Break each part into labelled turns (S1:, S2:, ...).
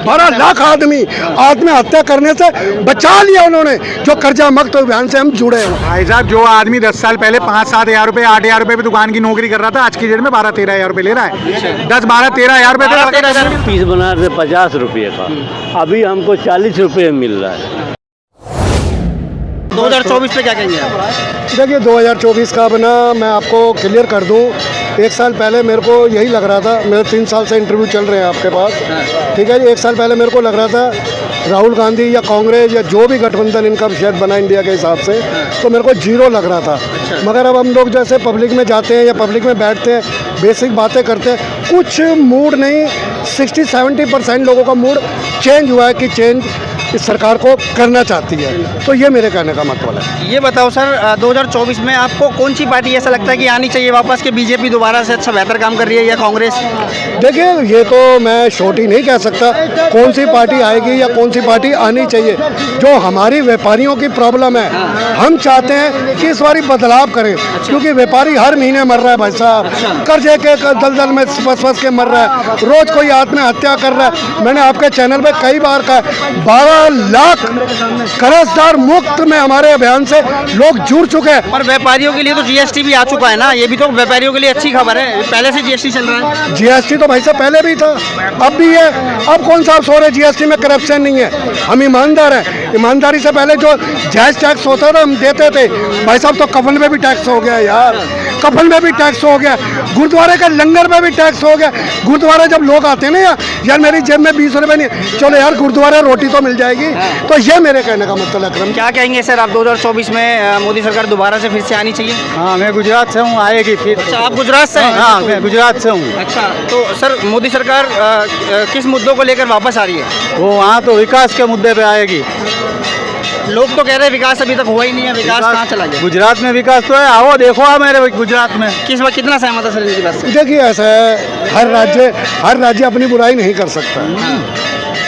S1: 12 लाख आदमी आत्महत्या करने से बचा लिया उन्होंने, जो कर्जा मुक्त अभियान से हम जुड़े हैं।
S2: भाई साहब, जो आदमी 10 साल पहले 5-7 हज़ार रुपए 8 हज़ार रुपए पे दुकान की नौकरी कर रहा था, आज की डेट में 12-13 हज़ार रुपए ले रहा है। 10-12-13 हज़ार रुपए
S3: पीस बना रहे 50 रुपये का, अभी हमको 40 रुपये मिल रहा है।
S4: 2024 पे क्या कहेंगे आप?
S1: देखिए 2024 का बना, मैं आपको क्लियर कर दूं, 1 साल पहले मेरे को यही लग रहा था, मेरे 3 साल से इंटरव्यू चल रहे हैं आपके पास, ठीक है जी। 1 साल पहले मेरे को लग रहा था राहुल गांधी या कांग्रेस या जो भी गठबंधन इनका शायद बना इंडिया के हिसाब से, तो मेरे को 0 लग रहा था। मगर अब हम लोग जैसे पब्लिक में जाते हैं या पब्लिक में बैठते हैं, बेसिक बातें करते हैं, कुछ मूड नहीं, 60-70% लोगों का मूड चेंज हुआ है कि चेंज इस सरकार को करना चाहती है। तो ये मेरे कहने का मतलब है।
S4: ये बताओ सर, 2024 में आपको कौन सी पार्टी ऐसा लगता है कि आनी चाहिए वापस, कि बीजेपी दोबारा से अच्छा बेहतर काम कर रही है, या कांग्रेस?
S1: देखिए ये तो मैं छोटी नहीं कह सकता कौन सी पार्टी आएगी या कौन सी पार्टी आनी चाहिए। जो हमारी व्यापारियों की प्रॉब्लम है, हम चाहते हैं कि इस बारी बदलाव करें, क्योंकि व्यापारी हर महीने मर रहा है भाई साहब, कर्जे के दलदल में फंस के मर रहा है, रोज कोई आत्महत्या कर रहा है। मैंने आपके चैनल पे कई बार कहा, 12 लाख कर्जदार मुक्त में हमारे अभियान से लोग जुड़ चुके हैं।
S4: पर व्यापारियों के लिए तो जीएसटी भी आ चुका है ना, ये भी तो व्यापारियों के लिए अच्छी खबर है। पहले से जीएसटी चल रहा है।
S1: जीएसटी तो भाई साहब पहले भी था, अब भी है। अब कौन सा आप सो रहे जीएसटी में करप्शन नहीं है? हम ईमानदार हैं। ईमानदारी से पहले जो जायज टैक्स होता था हम देते थे भाई साहब, तो कफन में भी टैक्स हो गया यार, कफन में भी टैक्स हो गया, गुरुद्वारे के लंगर में भी टैक्स हो गया। गुरुद्वारे जब लोग आते हैं ना यार मेरी जेब में 20 रुपए नहीं, चलो यार गुरुद्वारे रोटी तो मिल जाएगी। तो ये मेरे कहने का मतलब है। अकरम,
S4: क्या कहेंगे सर आप, 2024 में मोदी सरकार दोबारा से फिर से आनी चाहिए?
S2: हाँ, मैं गुजरात से हूँ, आएगी फिर।
S4: अच्छा, आप गुजरात से हैं?
S2: हाँ, मैं गुजरात से हूँ।
S4: अच्छा, तो सर मोदी सरकार किस मुद्दों को लेकर वापस आ रही है?
S2: वो वहाँ तो विकास के मुद्दे पे आएगी।
S4: लोग तो कह रहे हैं विकास अभी तक हुआ ही नहीं है, विकास कहाँ चला गया?
S2: गुजरात में विकास तो है, आओ देखो आप मेरे गुजरात में।
S4: कितना सहमत है सर इनकी बात से?
S1: देखिए ऐसा है, हर राज्य अपनी बुराई नहीं कर सकता।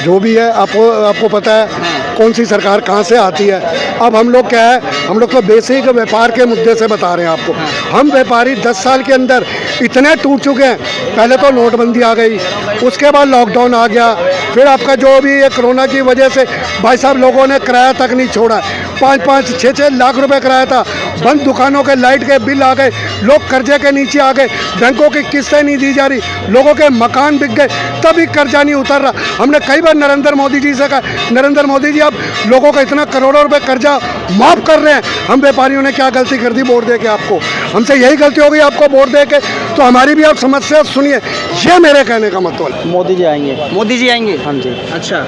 S1: जो भी है आपको पता है कौन सी सरकार कहाँ से आती है। अब हम लोग क्या है, हम लोग तो बेसिक व्यापार के मुद्दे से बता रहे हैं आपको। हम व्यापारी 10 साल के अंदर इतने टूट चुके हैं। पहले तो नोटबंदी आ गई, उसके बाद लॉकडाउन आ गया, फिर आपका जो भी ये कोरोना की वजह से भाई साहब लोगों ने किराया तक नहीं छोड़ा। 5-5, 6-6 लाख रुपए किराया था, बंद दुकानों के लाइट के बिल आ गए, लोग कर्जे के नीचे आ गए, बैंकों की किस्तें नहीं दी जा रही, लोगों के मकान बिक गए, तभी कर्जा नहीं उतर रहा। हमने कई बार नरेंद्र मोदी जी से कहा, नरेंद्र मोदी जी आप लोगों का इतना करोड़ों रुपए कर्जा माफ कर रहे हैं, हम व्यापारियों ने क्या गलती कर दी वोट दे के आपको? हमसे यही गलती हो गई आपको वोट दे के, तो हमारी भी आप समस्या सुनिए। ये मेरे कहने का मतलब है।
S4: मोदी जी आएंगे? मोदी जी आएंगे, हाँ जी। अच्छा,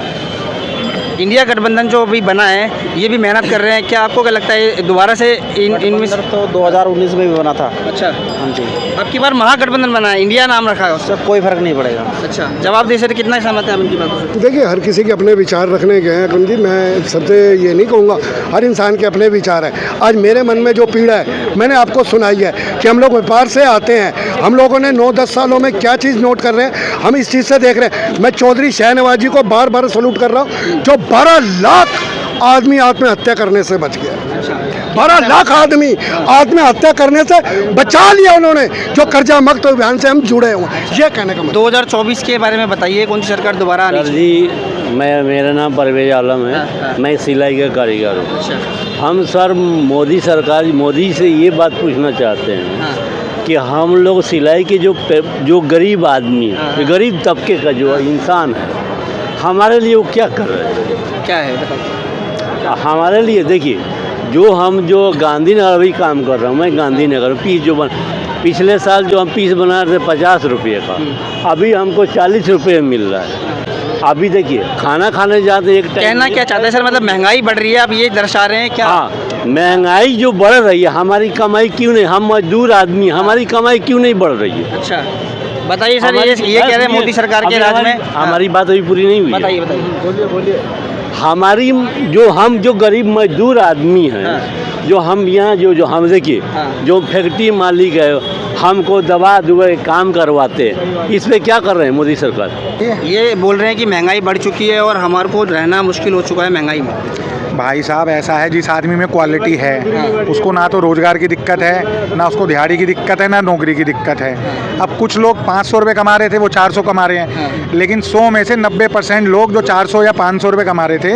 S4: इंडिया गठबंधन जो अभी बना है ये भी मेहनत कर रहे हैं, क्या आपको क्या लगता है दोबारा से इनमें?
S5: तो 2019 में भी बना था।
S4: अच्छा,
S5: हाँ जी।
S4: अब की बार महागठबंधन बना है, इंडिया नाम रखा है उससे,
S5: कोई फर्क नहीं पड़ेगा।
S4: अच्छा, जवाब दे सकते, कितना सहमत है आप इनकी बातों से?
S1: देखिए हर किसी के अपने विचार रखने के हैं अकरम जी, मैं सबसे ये नहीं कहूँगा, हर इंसान के अपने विचार हैं। आज मेरे मन में जो पीड़ा है मैंने आपको सुनाई है कि हम लोग व्यापार से आते हैं, हम लोगों ने 9-10 सालों में क्या चीज़ नोट कर रहे हैं, हम इस चीज़ से देख रहे हैं। मैं चौधरी शहनवाज जी को बार बार सलूट कर रहा हूँ, जो 12 लाख आदमी आत्महत्या करने से बच गया। 12 लाख आदमी आत्महत्या करने से बचा लिया उन्होंने, जो कर्जा मुक्त अभियान से हम जुड़े हुए। ये कहने का मतलब।
S4: 2024 के बारे में बताइए, कौन सी सरकार दोबारा आनी चाहिए?
S3: जी मेरा नाम परवेज आलम है, मैं सिलाई का कारीगर हूँ। हम सर मोदी से ये बात पूछना चाहते हैं कि हम लोग सिलाई के जो गरीब आदमी है, गरीब तबके का जो इंसान है, हमारे लिए वो क्या कर रहे हैं?
S4: क्या है
S3: हमारे लिए? देखिए जो गांधीनगर अभी काम कर रहा हूँ मैं, गांधीनगर पिछले साल जो हम पीस बना रहे थे 50 रुपये का, अभी हमको 40 रुपये मिल रहा है। अभी देखिए खाना खाने जाते एक टाइम।
S4: कहना क्या चाहते हैं सर, मतलब महंगाई बढ़ रही है, आप ये दर्शा रहे हैं क्या?
S3: हाँ, महंगाई जो बढ़ रही है, हमारी कमाई क्यों नहीं, हम मजदूर आदमी, हमारी कमाई क्यों नहीं बढ़ रही है?
S4: अच्छा बताइए सर, ये कह रहे हैं मोदी सरकार के राज में।
S3: हमारी बात अभी पूरी नहीं हुई।
S4: बताइए
S3: बोलिए। हमारी जो गरीब मजदूर आदमी हैं, जो हम यहाँ जो हम देखिए जो फैक्ट्री मालिक है, हमको दबा दुबे काम करवाते हैं, इस पे क्या कर रहे हैं मोदी सरकार?
S4: ये बोल रहे हैं कि महंगाई बढ़ चुकी है और हमारे को रहना मुश्किल हो चुका है महंगाई में।
S2: भाई साहब ऐसा है, जिस आदमी में क्वालिटी है उसको ना तो रोजगार की दिक्कत है, ना उसको दिहाड़ी की दिक्कत है, ना नौकरी की दिक्कत है। अब कुछ लोग 500 रुपये कमा रहे थे, वो 400 कमा रहे हैं, लेकिन 100 में से 90% लोग जो 400 या 500 रुपये कमा रहे थे,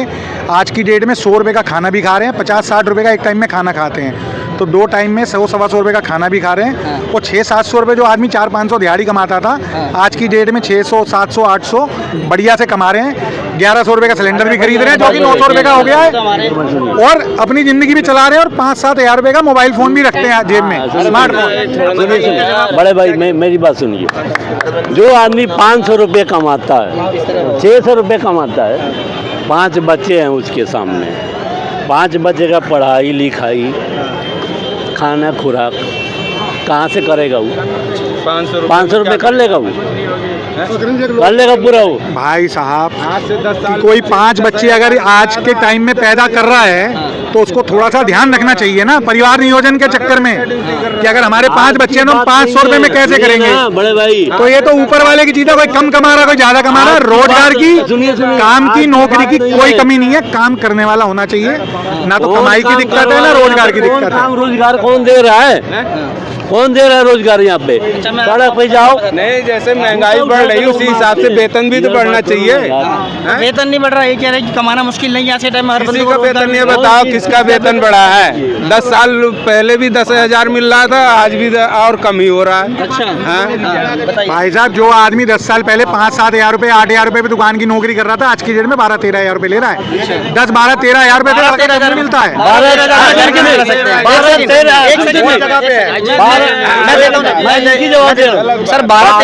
S2: आज की डेट में 100 रुपये का खाना भी खा रहे हैं, 50-60 रुपये का एक टाइम में खाना खाते हैं। तो 2 टाइम में 100-125 रुपये का खाना भी खा रहे हैं। और 600-700 रुपये जो आदमी 400-500 दिहाड़ी कमाता था, आज की डेट में 600-700-800 बढ़िया से कमा रहे हैं। 1100 रुपये का सिलेंडर भी खरीद रहे हैं, जो कि 900 रुपये का हो गया है, और अपनी ज़िंदगी भी चला रहे हैं, और 5-7 हज़ार रुपये का मोबाइल फ़ोन भी रखते हैं जेब में, स्मार्टफोन।
S3: सुनिए बड़े भाई, मेरी बात सुनिए। जो आदमी 500 रुपये कमाता है, 600 रुपये कमाता है, 5 बच्चे हैं उसके सामने, 5 बच्चे का पढ़ाई लिखाई खाना खुराक कहाँ से करेगा वो? 500 रुपये कर लेगा वो? कर लेगा पूरा वो?
S2: भाई साहब, कोई 5 बच्चे अगर आज के टाइम में पैदा कर रहा है तो उसको थोड़ा सा ध्यान रखना चाहिए ना, परिवार नियोजन के चक्कर में, कि अगर हमारे 5 बच्चे हैं तो हम 500 रुपये में कैसे करेंगे?
S3: बड़े भाई,
S2: तो ये तो ऊपर वाले की चीज़ है, कोई कम कमा रहा, कोई ज्यादा कमा रहा। रोजगार की, काम की, नौकरी की कोई कमी नहीं है, काम करने वाला होना चाहिए। ना तो कमाई की दिक्कत है, ना रोजगार की दिक्कत है।
S3: रोजगार कौन दे रहा है? कौन दे रहा है रोजगार यहाँ पे? सड़क पे जाओ।
S6: नहीं, जैसे महंगाई बढ़ रही उसी हिसाब से वेतन भी तो बढ़ना चाहिए।
S4: वेतन नहीं बढ़ रहा है, कह रहे हैं कि कमाना मुश्किल नहीं है आज के टाइम में, हर बंदे
S6: किसी
S4: को
S6: का वेतन नहीं, बताओ किसका वेतन बढ़ा है? 10 साल पहले भी 10,000 मिल रहा था, आज भी और कम ही हो रहा है।
S4: अच्छा,
S2: भाई साहब, जो आदमी 10 साल पहले 5-7 हज़ार रुपये, 8 हज़ार रुपये पे दुकान की नौकरी कर रहा था, आज की डेट में 12-13 हज़ार रुपये ले रहा है। 10-12-13 हज़ार रुपये तक मिलता है।
S4: 12-13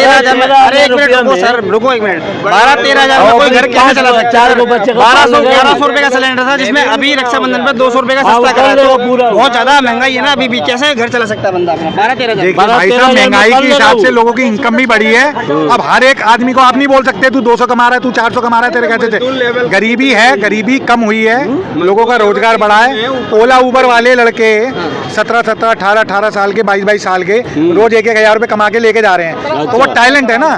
S4: हज़ार में, अरे एक मिनट रुको सर, रुको एक मिनट, 12-13 हज़ार में कोई घर कैसे चला सकता है? 1200-1100 रुपये का सिलेंडर था, जिसमें अभी रक्षाबंधन पे 200 रुपये का सस्ता करा है, तो बहुत ज्यादा महंगाई है ना अभी भी, कैसे घर चला सकता है बंदा अपना? 12-13 हज़ार।
S2: देखिए भाई साहब, महंगाई के हिसाब से लोगों की इनकम भी बढ़ी है। अब हर एक आदमी को आप नहीं बोल सकते तू 200 कमा रहा है, तू 400 कमा रहा है, तेरे कैसे थे? गरीबी है, गरीबी कम हुई है, लोगों का रोजगार बढ़ा है। ओला उबर वाले लड़के 17-17, 18-18 साल के, 22-22 साल के, रोज 1-1 हज़ार रुपये कमा के लेके जा रहे हैं। तो वो टैलेंट है ना,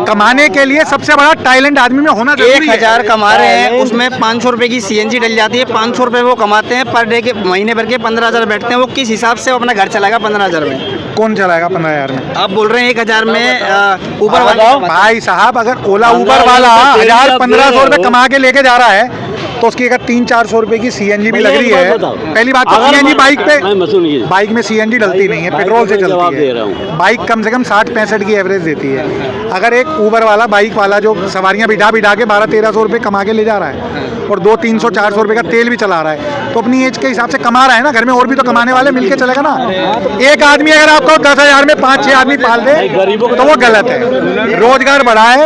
S2: कमाने के लिए सबसे बड़ा टैलेंट आदमी में होना जरूरी है।
S4: 1,000 कमा रहे हैं, उसमें 500 रुपये की CNG डल जाती है, 500 रुपये वो कमाते हैं पर डे के, महीने भर के 15,000 बैठते हैं, वो किस हिसाब से वो अपना घर चलाएगा 15,000 में?
S2: कौन चलाएगा 15,000 में?
S4: आप बोल रहे हैं 1,000 में ऊपर वाला?
S2: भाई साहब, अगर ओला उबर वाला 1,000-1,500 रुपये कमा के लेके जा रहा है, तो उसकी अगर 300-400 रुपये की CNG भी लग रही है। पहली बात तो CNG बाइक पे, बाइक में CNG डलती नहीं है, पेट्रोल से चलती है। बाइक कम से कम 60-65 की एवरेज देती है। अगर एक उबर वाला, बाइक वाला जो सवारियां बिठा के 1200-1300 रुपये कमा के ले जा रहा है, और 200-300-400 रुपये का तेल भी चला रहा है, तो अपनी एज के हिसाब से कमा रहा है ना, घर में और भी तो कमाने वाले मिलके चलेगा ना। एक आदमी अगर आपको 10,000 में 5-6 आदमी पाल दे तो वो गलत है। रोजगार बढ़ा है।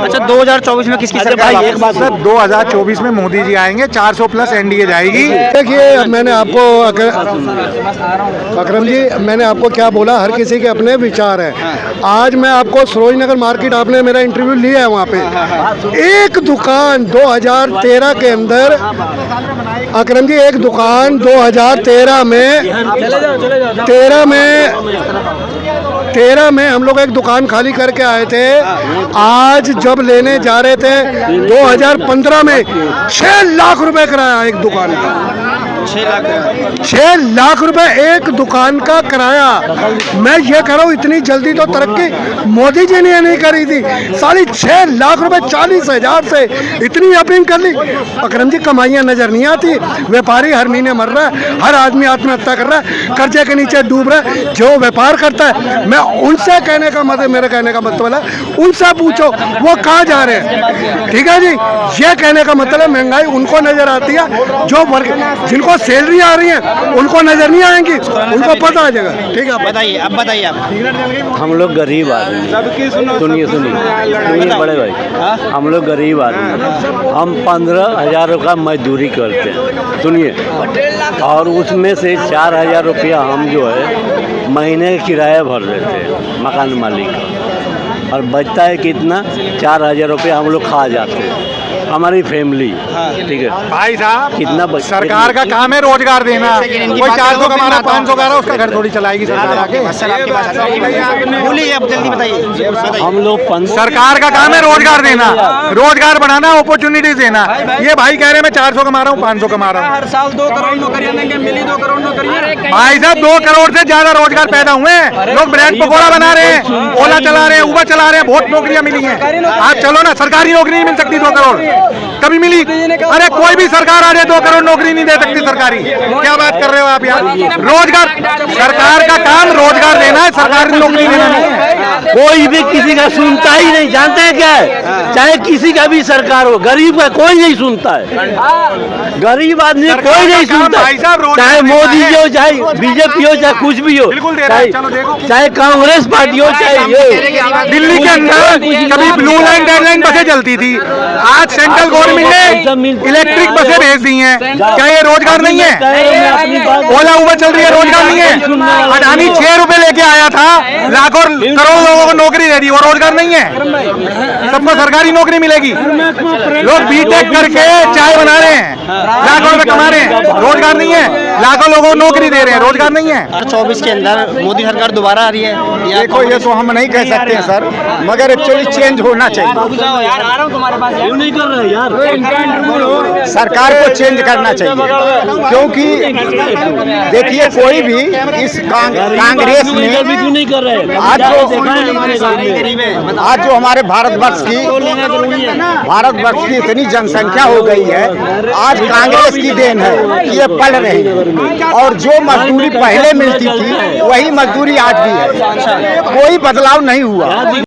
S4: अच्छा, 2024 में किसकी सरकार?
S2: एक बात सर, 2024 में मोदी जी आएंगे, 400+ NDA जाएगी।
S1: देखिए, मैंने आपको अकरम जी, मैंने आपको क्या बोला, हर किसी के अपने विचार हैं। आज मैं आपको सरोजनगर मार्केट, आपने मेरा इंटरव्यू लिया है वहाँ पे, एक दुकान 2013 के अंदर, अकरम जी, एक दुकान 2013 में हम लोग एक दुकान खाली करके आए थे। आज जब लेने जा रहे थे 2015 में 6 लाख रुपए किराया एक दुकान का। 6 लाख रुपए एक दुकान का किराया। मैं ये कह रहा हूँ, इतनी जल्दी तो तरक्की मोदी जी ने नहीं करी थी। साली 6 लाख रुपए 40,000 से इतनी अपिंग कर ली। अकरम जी, कमाइयाँ नजर नहीं आती। व्यापारी हर महीने मर रहा है, हर आदमी आत्महत्या कर रहा है, कर्जे के नीचे डूब रहा है। जो व्यापार करता है, मैं उनसे कहने का मतलब, मेरे कहने का मतलब है, उनसे पूछो वो कहाँ जा रहे हैं। ठीक है जी, ये कहने का मतलब, महंगाई उनको नजर आती है, जो वर्ग, जिनको सैलरी आ रही है उनको नजर नहीं आएंगी, उनको पता आ जाएगा। ठीक है,
S4: बताइए, अब बताइए आप।
S3: हम लोग गरीब आदमी, सुनिए बड़े भाई, हम लोग गरीब आदमी, हम 15,000 का मजदूरी करते हैं, सुनिए, और उसमें से 4,000 रुपया हम जो है महीने का किराया भर देते हैं मकान मालिक का, और बचता है कितना? 4,000 रुपया हम लोग खा जाते हैं। हमारी फैमिली, ठीक है।
S2: भाई साहब
S3: कितना
S2: सरकार का काम है रोजगार देना। कोई 400 कमा रहा 500 कमा रहा उसका घर थोड़ी चलाएगी सरकार आके।
S4: बोलिए आप जल्दी बताइए।
S3: हम लोग
S2: सरकार का काम है रोजगार देना, रोजगार बढ़ाना, अपॉर्चुनिटीज देना। ये भाई कह रहे हैं मैं 400 कमा रहा हूँ 500 कमा रहा हूँ।
S4: हर साल 2 करोड़ नौकरियां देंगे, मिली 2 करोड़ नौकरियां।
S2: भाई साहब 2 करोड़ से ज्यादा रोजगार पैदा हुए हैं। लोग ब्रेड पकौड़ा बना रहे हैं, ओला चला रहे हैं, उबर चला रहे हैं, बहुत नौकरियां मिली हैं। आप चलो ना, सरकारी नौकरी नहीं मिल सकती 2 करोड़ कभी मिली? अरे कोई भी सरकार आ जाए 2 करोड़ नौकरी नहीं दे सकती सरकारी। क्या बात कर रहे हो आप यार? रोजगार, सरकार का काम रोजगार देना है, सरकारी नौकरी देना नहीं है।
S3: कोई भी किसी का सुनता ही नहीं, जानते हैं क्या है? चाहे किसी का भी सरकार हो, गरीब का कोई नहीं सुनता है। गरीब आदमी कोई नहीं सुनता, चाहे मोदी जी हो, चाहे बीजेपी हो, चाहे कुछ भी हो, चाहे कांग्रेस पार्टी हो, चाहे ये।
S2: दिल्ली के अंदर कभी ब्लू लाइन रेड लाइन बसें चलती थी, आज सेंट्रल गवर्नमेंट ने इलेक्ट्रिक बसें भेज दी हैं। क्या ये रोजगार नहीं है? ओला उबर चल रही है, रोजगार नहीं है? अडानी 6 रुपए लेके आया था, लाखों करोड़ों लोगों को नौकरी दे दी, वो रोजगार नहीं है? सबको सरकारी नौकरी मिलेगी। लोग बीटेक करके चाय बना रहे हैं, लाखों रुपए कमा रहे हैं, रोजगार नहीं है। लाखों लोगों को नौकरी दे रहे हैं, रोजगार नहीं है।
S4: 2024 के अंदर मोदी सरकार दोबारा आ रही है।
S7: देखो ये तो हम नहीं कह सकते हैं सर, मगर एक्चुअली चेंज होना चाहिए।
S4: यार आ रहा हूँ तुम्हारे पास।
S3: क्यों नहीं कर रहे यार?
S7: सरकार को चेंज करना चाहिए, क्योंकि देखिए कोई भी इस कांग्रेस में
S3: क्यों नहीं कर रहे?
S7: आज जो हमारे भारतवर्ष की इतनी जनसंख्या हो गई है, आज कांग्रेस की देन है कि ये पढ़ रहे हैं। और जो मजदूरी पहले मिलती थी वही मजदूरी आज भी है, कोई बदलाव नहीं हुआ।